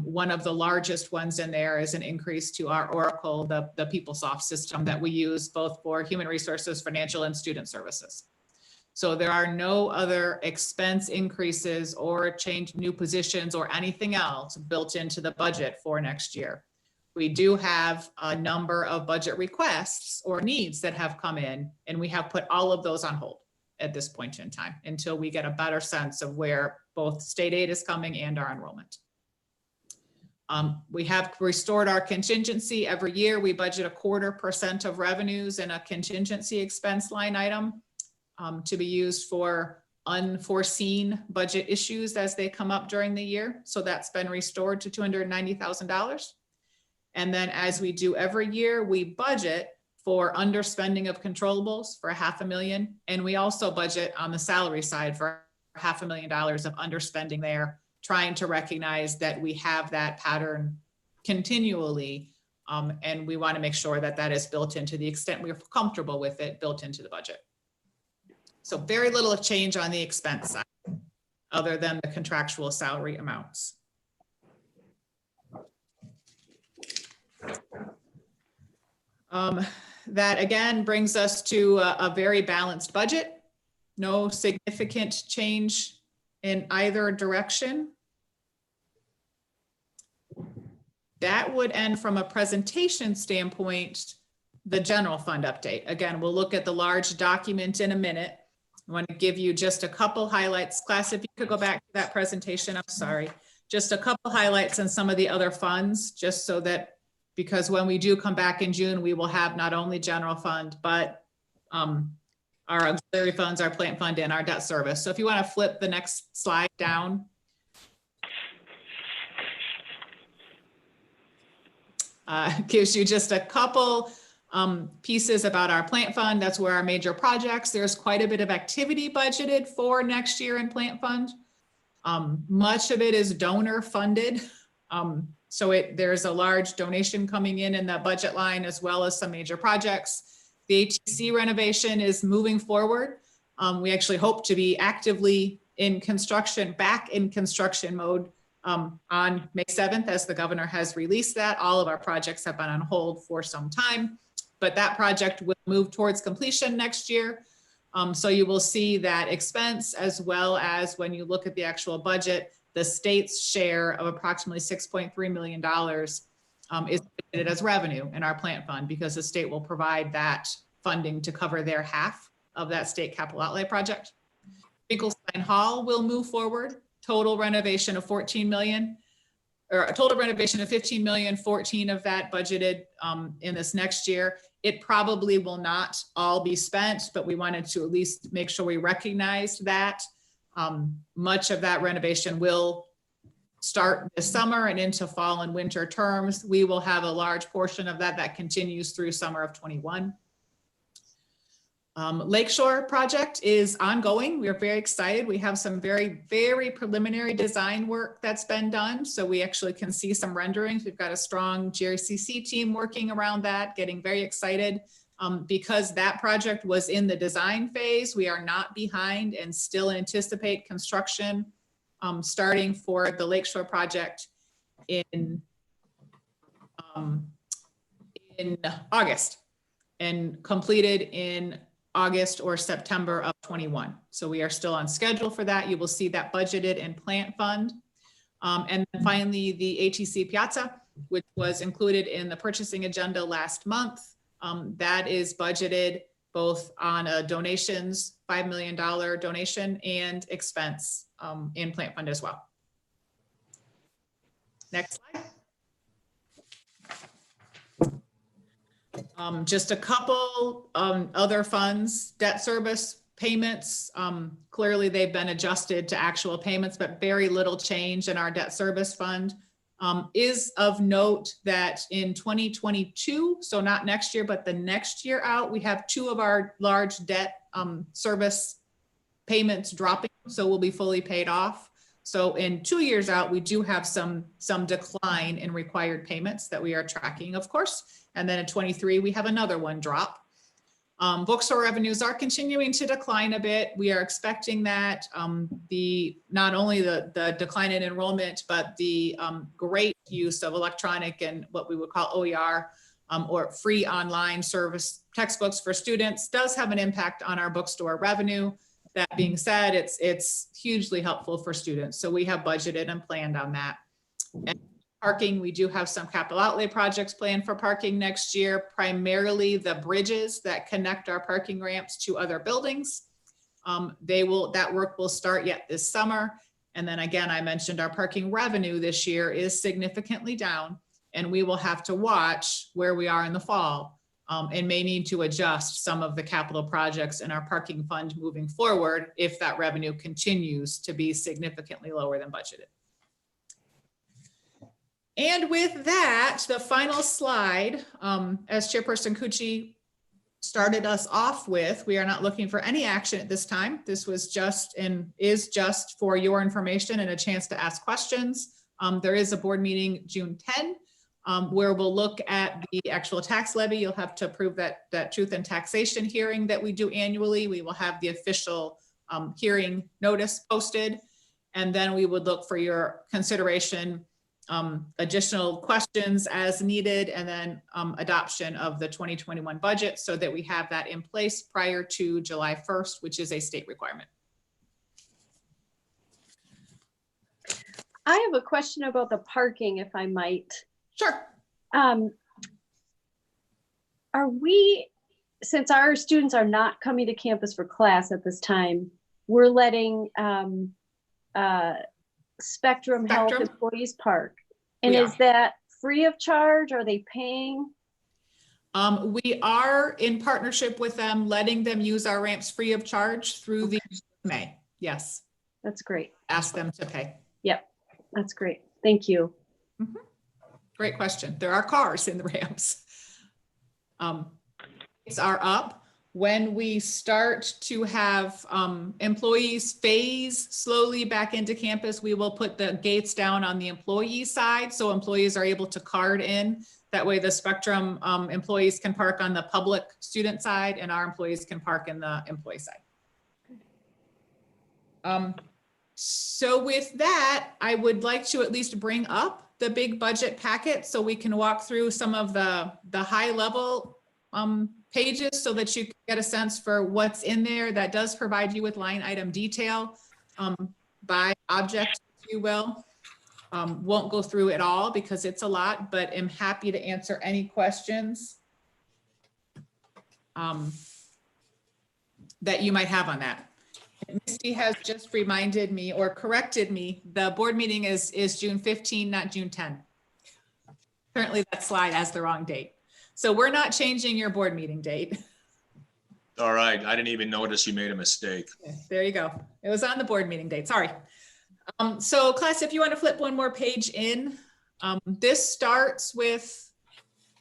One of the largest ones in there is an increase to our Oracle, the PeopleSoft system that we use both for human resources, financial, and student services. So there are no other expense increases or change new positions or anything else built into the budget for next year. We do have a number of budget requests or needs that have come in, and we have put all of those on hold at this point in time until we get a better sense of where both state aid is coming and our enrollment. We have restored our contingency. Every year we budget 0.25% of revenues in a contingency expense line item to be used for unforeseen budget issues as they come up during the year. So that's been restored to $290,000. And then, as we do every year, we budget for underspending of controllables for $500,000. And we also budget on the salary side for $500,000 of underspending there, trying to recognize that we have that pattern continually. And we want to make sure that that is built into the extent we're comfortable with it, built into the budget. So very little change on the expense side, other than the contractual salary amounts. That again brings us to a very balanced budget. No significant change in either direction. That would end from a presentation standpoint, the general fund update. Again, we'll look at the large document in a minute. I want to give you just a couple highlights. Class, if you could go back to that presentation, I'm sorry. Just a couple highlights on some of the other funds, just so that, because when we do come back in June, we will have not only general fund, but our auxiliary funds, our plant fund, and our debt service. So if you want to flip the next slide down. Gives you just a couple pieces about our plant fund. That's where our major projects, there's quite a bit of activity budgeted for next year in plant fund. Much of it is donor funded. So there's a large donation coming in the budget line, as well as some major projects. The ATC renovation is moving forward. We actually hope to be actively in construction, back in construction mode on May 7th, as the governor has released that. All of our projects have been on hold for some time, but that project will move towards completion next year. So you will see that expense, as well as when you look at the actual budget, the state's share of approximately $6.3 million is budgeted as revenue in our plant fund, because the state will provide that funding to cover their half of that state capital outlay project. Finkelstein Hall will move forward. Total renovation of 14 million, or a total renovation of 15 million, 14 of that budgeted in this next year. It probably will not all be spent, but we wanted to at least make sure we recognized that. Much of that renovation will start this summer and into fall and winter terms. We will have a large portion of that continues through summer of 21. Lakeshore project is ongoing. We are very excited. We have some very, very preliminary design work that's been done. So we actually can see some renderings. We've got a strong GRCC team working around that, getting very excited. Because that project was in the design phase, we are not behind and still anticipate construction starting for the Lakeshore project in August and completed in August or September of 21. So we are still on schedule for that. You will see that budgeted in plant fund. And then finally, the ATC Piazza, which was included in the purchasing agenda last month. That is budgeted both on a donations, $5 million donation, and expense in plant fund as well. Next slide. Just a couple other funds, debt service payments. Clearly they've been adjusted to actual payments, but very little change in our debt service fund. Is of note that in 2022, so not next year, but the next year out, we have two of our large debt service payments dropping, so we'll be fully paid off. So in 2 years out, we do have some decline in required payments that we are tracking, of course. And then in 23, we have another one drop. Bookstore revenues are continuing to decline a bit. We are expecting that not only the decline in enrollment, but the great use of electronic and what we would call OER or free online service textbooks for students does have an impact on our bookstore revenue. That being said, it's hugely helpful for students. So we have budgeted and planned on that. And parking, we do have some capital outlay projects planned for parking next year, primarily the bridges that connect our parking ramps to other buildings. That work will start yet this summer. And then again, I mentioned our parking revenue this year is significantly down, and we will have to watch where we are in the fall and may need to adjust some of the capital projects in our parking fund moving forward if that revenue continues to be significantly lower than budgeted. And with that, the final slide, as Chairperson Cucci started us off with, we are not looking for any action at this time. This was just and is just for your information and a chance to ask questions. There is a board meeting June 10, where we'll look at the actual tax levy. You'll have to approve that truth and taxation hearing that we do annually. We will have the official hearing notice posted, and then we would look for your consideration additional questions as needed, and then adoption of the 2021 budget so that we have that in place prior to July 1st, which is a state requirement. I have a question about the parking, if I might. Sure. Are we, since our students are not coming to campus for class at this time, we're letting Spectrum Health employees park? And is that free of charge? Are they paying? We are in partnership with them, letting them use our ramps free of charge through the May. Yes. That's great. Ask them to pay. Yep. That's great. Thank you. Mm-hmm. Great question. There are cars in the ramps. Rates are up. When we start to have employees phase slowly back into campus, we will put the gates down on the employee side so employees are able to card in. That way the Spectrum employees can park on the public student side and our employees can park in the employee side. So with that, I would like to at least bring up the big budget packet so we can walk through some of the high level pages so that you can get a sense for what's in there. That does provide you with line item detail by object, if you will. Won't go through it all because it's a lot, but am happy to answer any questions that you might have on that. Misty has just reminded me or corrected me. The board meeting is June 15, not June 10. Currently that slide has the wrong date. So we're not changing your board meeting date. All right. I didn't even notice you made a mistake. There you go. It was on the board meeting date. Sorry. So class, if you want to flip one more page in, this starts with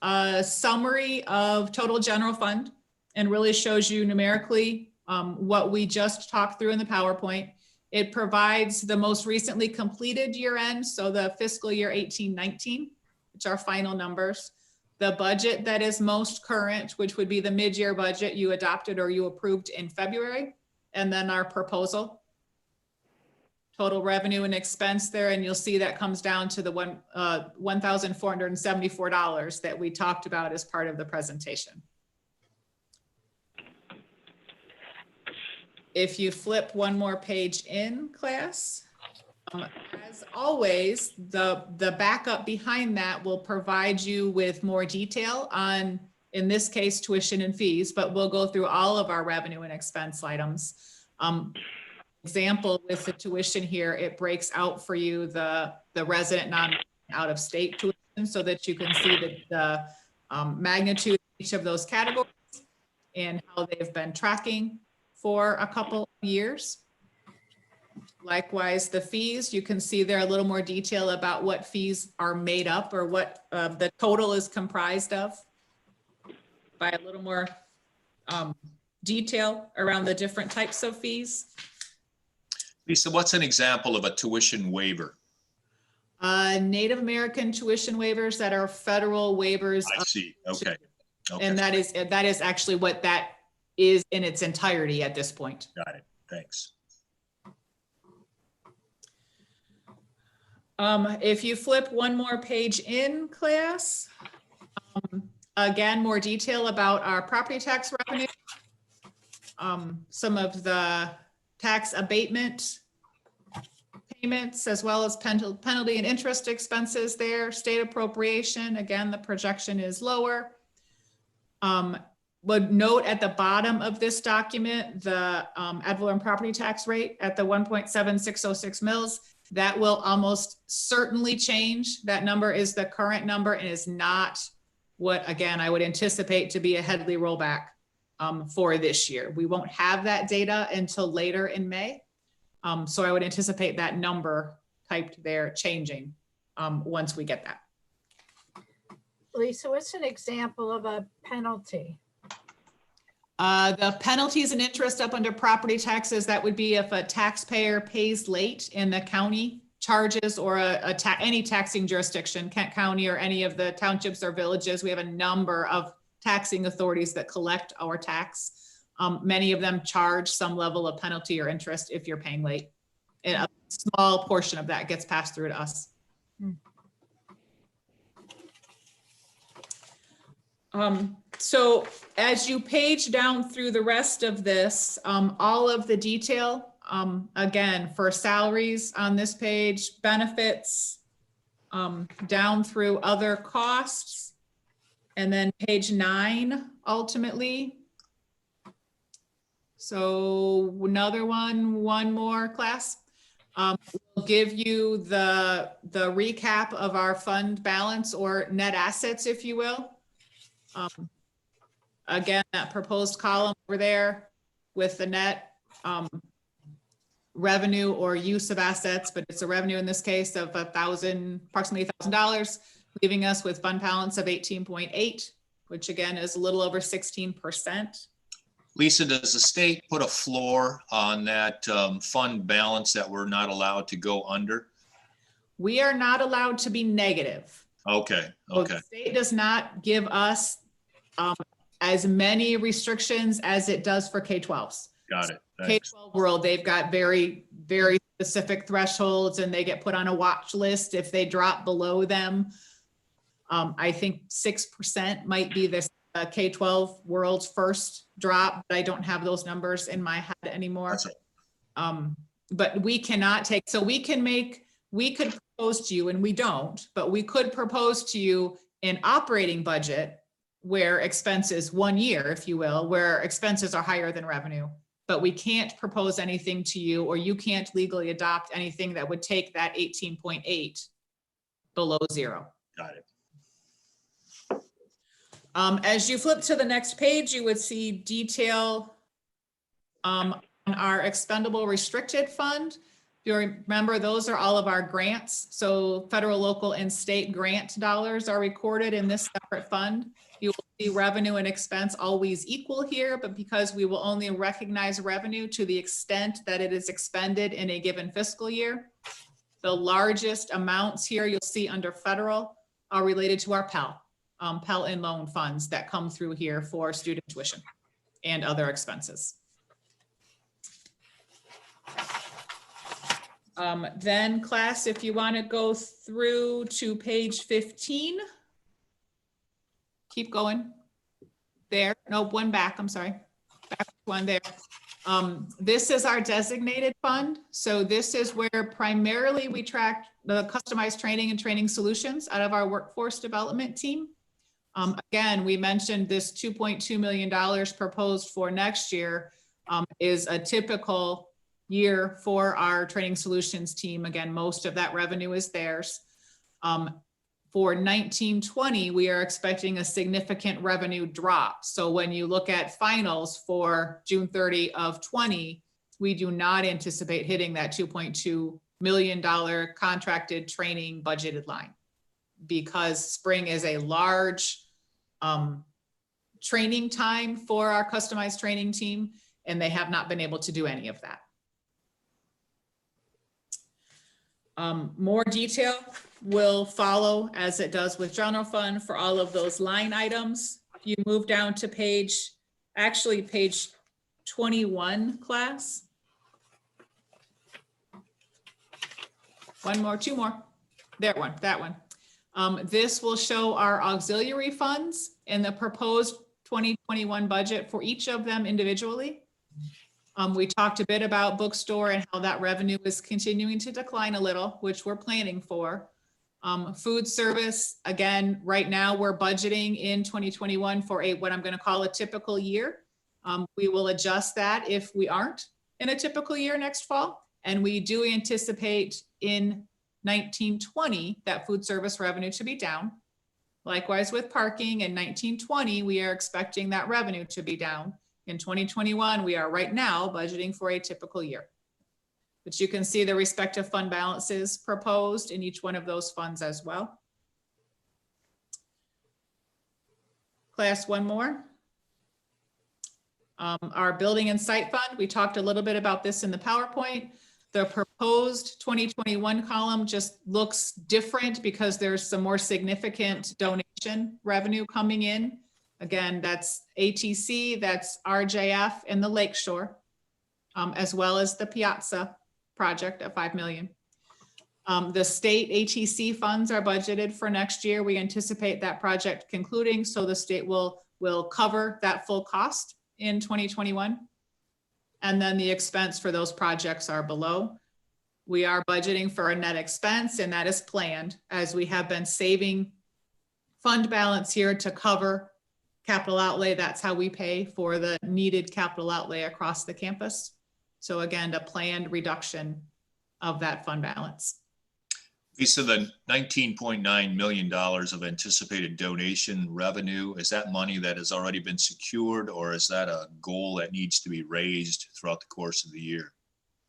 a summary of total general fund and really shows you numerically what we just talked through in the PowerPoint. It provides the most recently completed year end, so the fiscal year 18-19, which are final numbers. The budget that is most current, which would be the mid-year budget you adopted or you approved in February, and then our proposal. Total revenue and expense there, and you'll see that comes down to the $1,474 that we talked about as part of the presentation. If you flip one more page in, class, as always, the backup behind that will provide you with more detail on, in this case, tuition and fees, but we'll go through all of our revenue and expense items. Example with the tuition here, it breaks out for you the resident non out of state tuition so that you can see the magnitude of each of those categories and how they've been tracking for a couple of years. Likewise, the fees, you can see there a little more detail about what fees are made up or what the total is comprised of by a little more detail around the different types of fees. Lisa, what's an example of a tuition waiver? Native American tuition waivers that are federal waivers. I see. Okay. Okay. And that is actually what that is in its entirety at this point. Got it. Thanks. If you flip one more page in, class, again, more detail about our property tax revenue, some of the tax abatement payments, as well as penalty and interest expenses there, state appropriation. Again, the projection is lower. Would note at the bottom of this document, the ad valorem property tax rate at the 1.7606 mils. That will almost certainly change. That number is the current number and is not what, again, I would anticipate to be a Headley rollback for this year. We won't have that data until later in May. So I would anticipate that number typed there changing once we get that. Lisa, what's an example of a penalty? The penalties and interest up under property taxes, that would be if a taxpayer pays late in the county charges or any taxing jurisdiction, Kent County or any of the townships or villages. We have a number of taxing authorities that collect our tax. Many of them charge some level of penalty or interest if you're paying late. And a small portion of that gets passed through to us. So as you page down through the rest of this, all of the detail, again, for salaries on this page, benefits, down through other costs, and then page 9 ultimately. So another one more class. We'll give you the recap of our fund balance or net assets, if you will. Again, that proposed column over there with the net revenue or use of assets, but it's a revenue in this case of approximately $1,000, leaving us with fund balance of 18.8, which again is a little over 16%. Lisa, does the state put a floor on that fund balance that we're not allowed to go under? We are not allowed to be negative. Okay, So okay. the state does not give us as many restrictions as it does for K-12s. Got it. Thanks. K-12 world, they've got very, very specific thresholds and they get put on a watch list if they drop below them. I think 6% might be the K-12 world's first drop, but I don't have those numbers in my head anymore. But we cannot take, so we could propose to you, and we don't, but we could propose to you an operating budget where expenses 1 year, if you will, where expenses are higher than revenue, but we can't propose anything to you, or you can't legally adopt anything that would take that 18.8 below 0. Got it. As you flip to the next page, you would see detail on our expendable restricted fund. If you remember, those are all of our grants. So federal, local, and state grant dollars are recorded in this separate fund. You will see revenue and expense always equal here, but because we will only recognize revenue to the extent that it is expended in a given fiscal year. The largest amounts here you'll see under federal are related to our Pell and loan funds that come through here for student tuition and other expenses. Then class, if you want to go through to page 15, keep going there. Nope, one back, I'm sorry. Back one there. This is our designated fund. So this is where primarily we track the customized training and training solutions out of our workforce development team. Again, we mentioned this $2.2 million proposed for next year is a typical year for our training solutions team. Again, most of that revenue is theirs. For 19-20, we are expecting a significant revenue drop. So when you look at finals for June 30 of 20, we do not anticipate hitting that $2.2 million contracted training budgeted line, because spring is a large training time for our customized training team, and they have not been able to do any of that. More detail will follow as it does with general fund for all of those line items. You move down to page 21, class. One more, two more. That one. This will show our auxiliary funds and the proposed 2021 budget for each of them individually. We talked a bit about bookstore and how that revenue is continuing to decline a little, which we're planning for. Food service, again, right now we're budgeting in 2021 for what I'm going to call a typical year. We will adjust that if we aren't in a typical year next fall. And we do anticipate in 19-20 that food service revenue to be down. Likewise with parking, in 19-20, we are expecting that revenue to be down. In 2021, we are right now budgeting for a typical year. But you can see the respective fund balances proposed in each one of those funds as well. Class, one more. Our building and site fund, we talked a little bit about this in the PowerPoint. The proposed 2021 column just looks different because there's some more significant donation revenue coming in. Again, that's ATC, that's RJF and the Lakeshore, as well as the Piazza project at $5 million. The state ATC funds are budgeted for next year. We anticipate that project concluding, so the state will cover that full cost in 2021. And then the expense for those projects are below. We are budgeting for a net expense, and that is planned, as we have been saving fund balance here to cover capital outlay. That's how we pay for the needed capital outlay across the campus. So again, a planned reduction of that fund balance. Lisa, the $19.9 million of anticipated donation revenue, is that money that has already been secured, or is that a goal that needs to be raised throughout the course of the year?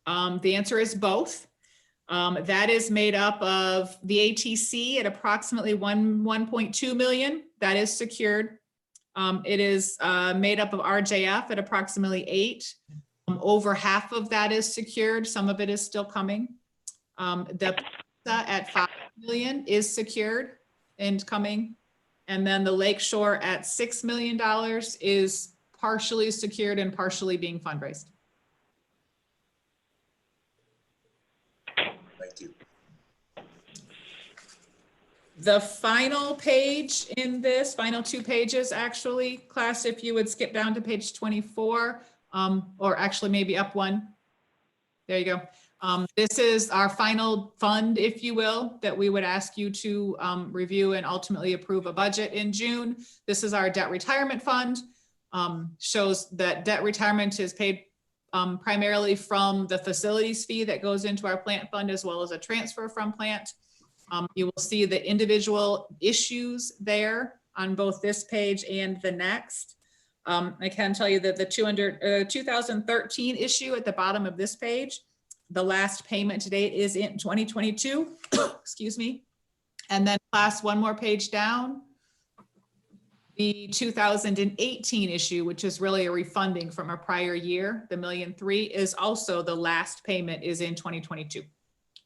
The answer is both. That is made up of the ATC at approximately 1.2 million. That is secured. It is made up of RJF at approximately 8. Over half of that is secured. Some of it is still coming. The at 5 million is secured and coming. And then the Lakeshore at $6 million is partially secured and partially being fundraised. Thank you. The final page in this, final 2 pages actually, class, if you would skip down to page 24, or actually maybe up 1. There you go. This is our final fund, if you will, that we would ask you to review and ultimately approve a budget in June. This is our debt retirement fund. Shows that debt retirement is paid primarily from the facilities fee that goes into our plant fund, as well as a transfer from plant. You will see the individual issues there on both this page and the next. I can tell you that the 2013 issue at the bottom of this page, the last payment to date is in 2022, excuse me. And then class, one more page down, the 2018 issue, which is really a refunding from a prior year, the $1.3 million, is also the last payment is in 2022.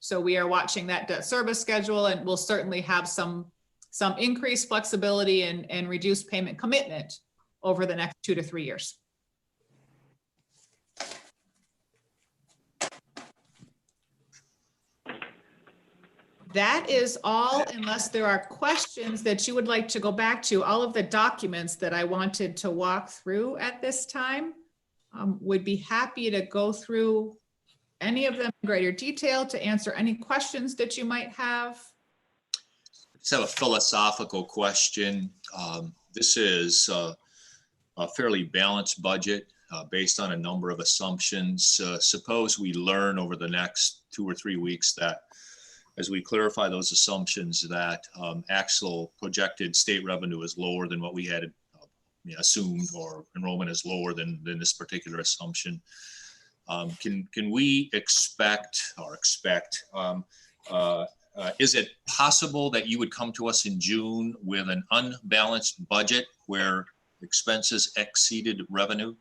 So we are watching that debt service schedule, and we'll certainly have some increased flexibility and reduced payment commitment over the next 2 to 3 years. That is all, unless there are questions that you would like to go back to. All of the documents that I wanted to walk through at this time, would be happy to go through any of them in greater detail to answer any questions that you might have. Just have a philosophical question. This is a fairly balanced budget based on a number of assumptions. Suppose we learn over the next 2 or 3 weeks that as we clarify those assumptions that actual projected state revenue is lower than what we had assumed, or enrollment is lower than this particular assumption. Can we expect, is it possible that you would come to us in June with an unbalanced budget where expenses exceeded revenue?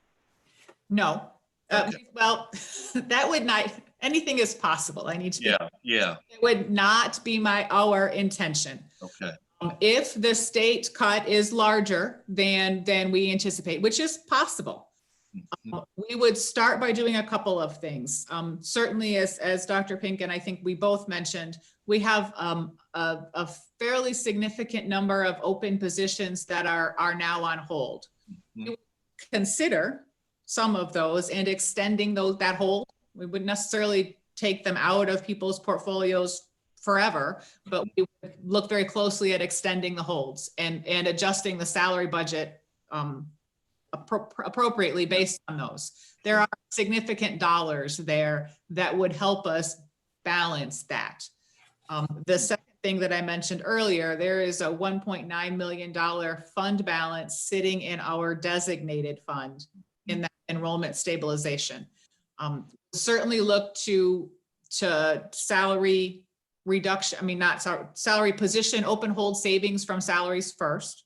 No. Okay. Well, that would not, anything is possible. I need to. Yeah. It would not be our intention. Okay. If the state cut is larger than we anticipate, which is possible, we would start by doing a couple of things. Certainly, as Dr. Pink and I think we both mentioned, we have a fairly significant number of open positions that are now on hold. We would consider some of those and extending that hold. We wouldn't necessarily take them out of people's portfolios forever, but we would look very closely at extending the holds and adjusting the salary budget appropriately based on those. There are significant dollars there that would help us balance that. The second thing that I mentioned earlier, there is a $1.9 million fund balance sitting in our designated fund in that enrollment stabilization. Certainly look to salary reduction, salary position, open hold savings from salaries first.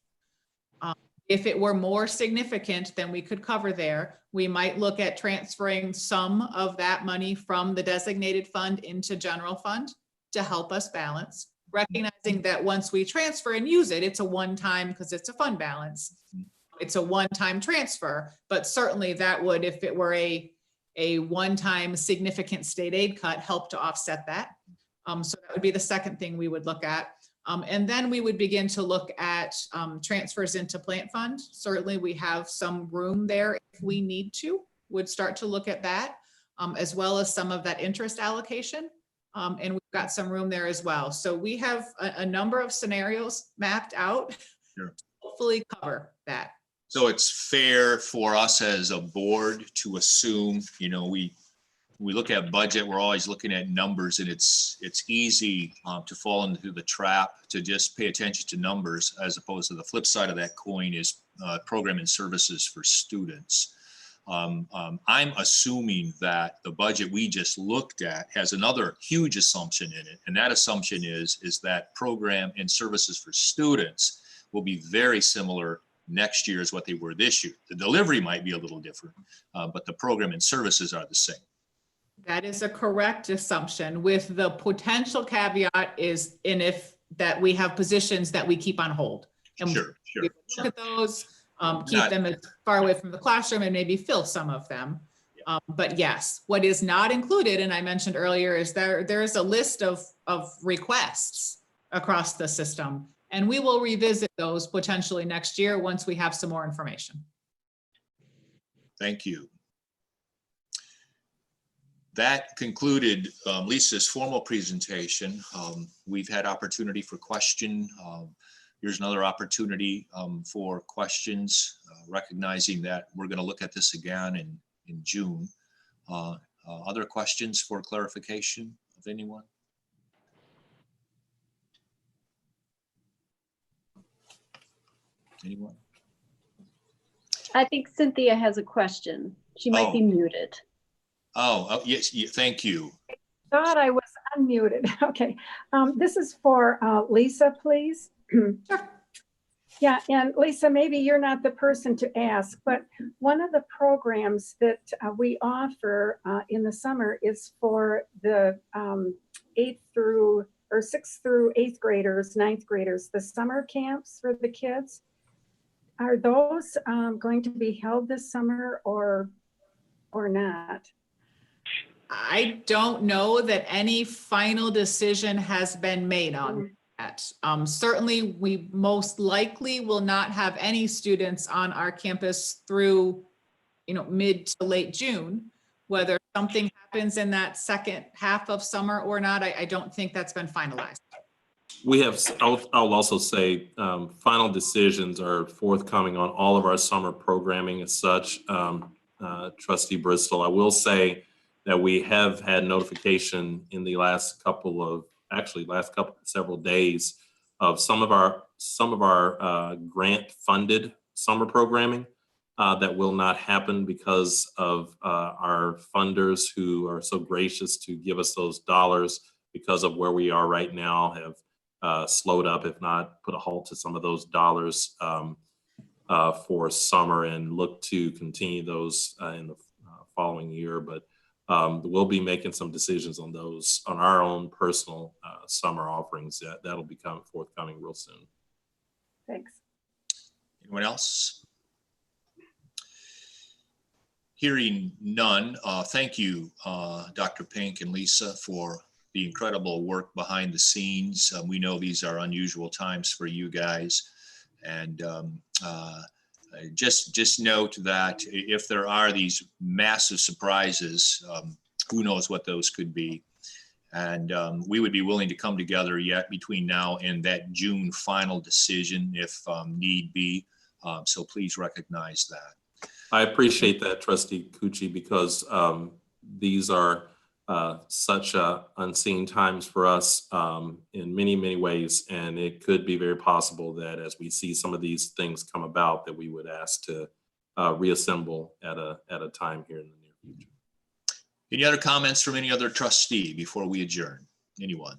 If it were more significant, then we could cover there. We might look at transferring some of that money from the designated fund into general fund to help us balance, recognizing that once we transfer and use it, it's a one-time, because it's a fund balance. It's a one-time transfer, but certainly that would, if it were a one-time significant state aid cut, help to offset that. So that would be the second thing we would look at. And then we would begin to look at transfers into plant fund. Certainly we have some room there if we need to, would start to look at that, as well as some of that interest allocation. And we've got some room there as well. So we have a number of scenarios mapped out. Sure. Hopefully cover that. So it's fair for us as a board to assume, you know, we look at budget, we're always looking at numbers, and it's easy to fall into the trap to just pay attention to numbers, as opposed to the flip side of that coin is program and services for students. I'm assuming that the budget we just looked at has another huge assumption in it, and that assumption is that program and services for students will be very similar next year as what they were this year. The delivery might be a little different, but the program and services are the same. That is a correct assumption, with the potential caveat is if that we have positions that we keep on hold. And Sure. we look at those, keep them as far away from the classroom and maybe fill some of them. But yes, what is not included, and I mentioned earlier, is there is a list of requests across the system, and we will revisit those potentially next year once we have some more information. Thank you. That concluded Lisa's formal presentation. We've had opportunity for question. Here's another opportunity for questions, recognizing that we're going to look at this again in June. Other questions for clarification of anyone? Anyone? I think Cynthia has a question. She might be muted. Oh, yes, thank you. Thought I was unmuted. Okay. This is for Lisa, please. Yeah, and Lisa, maybe you're not the person to ask, but one of the programs that we offer in the summer is for the 6th through 8th graders, 9th graders, the summer camps for the kids. Are those going to be held this summer or not? I don't know that any final decision has been made on that. Certainly, we most likely will not have any students on our campus through, mid to late June. Whether something happens in that second half of summer or not, I don't think that's been finalized. We have, I'll also say, final decisions are forthcoming on all of our summer programming as such. Trustee Bristol, I will say that we have had notification in the several days of some of our grant funded summer programming that will not happen because of our funders who are so gracious to give us those dollars, because of where we are right now, have slowed up, if not put a halt to some of those dollars for summer, and look to continue those in the following year. But we'll be making some decisions on those on our own personal summer offerings. That'll become forthcoming real soon. Thanks. Anyone else? Hearing none, thank you, Dr. Pink and Lisa, for the incredible work behind the scenes. We know these are unusual times for you guys, and just note that if there are these massive surprises, who knows what those could be. And we would be willing to come together yet between now and that June final decision if need be. So please recognize that. I appreciate that, Trustee Cucci, because these are such unseen times for us in many, many ways. And it could be very possible that as we see some of these things come about, that we would ask to reassemble at a time here in the near future. Any other comments from any other trustee before we adjourn? Anyone?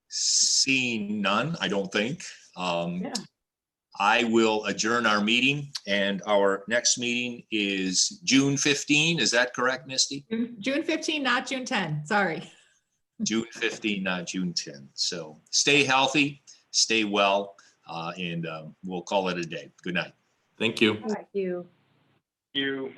Seeing none, I don't think. Yeah. I will adjourn our meeting, and our next meeting is June 15. Is that correct, Misty? June 15, not June 10. Sorry. June 15, not June 10. So stay healthy, stay well, and we'll call it a day. Good night. Thank you. Thank you. You.